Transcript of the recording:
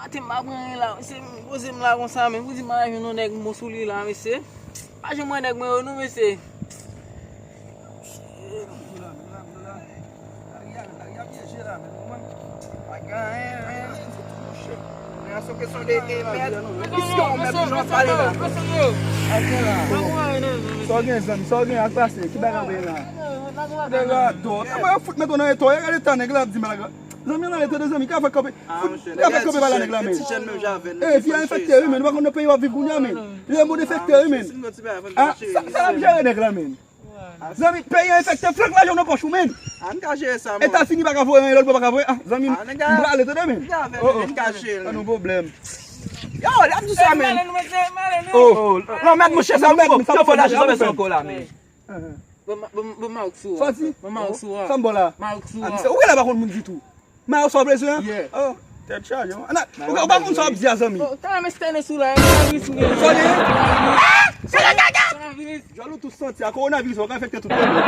Ate mabran la, c'est posé là comme ça, mais vous dites moi je non nèg mon souli là monsieur. Pas je moi nèg moi nous monsieur. Só questão de merde. Só alguém a classe que vai lá. Mas eu fui me tornar eto, eu tá negla de malaga. Zami lá eto zami ka fa kope. Ka fa kope bala negla men. Eh, via infecté men, va qu'on paye wa vivre men. Le mot infecté men. Ah, ça va gérer negla men. Zami paye infecté franc la journée poche men. Engagé ça. Et t'as fini pas ka voir, l'autre pas ka voir. Ah, zami. Bra le to men. Engagé. Pas de problème. Yo, là tout ça men. Oh, non, mettre mon chef ça me faut faut là, je vais encore là mais. Bon mal sou. Fati. Bon mal sou. Sambola. Mal sou. Où est la par contre moun du tout? Ma so preso. Oh, tête charge. Ana, o ba moun so bizia zami. Tá mais tene sou lá. C'est la gaga. Jalo tout senti a coronavirus va infecter tout le monde.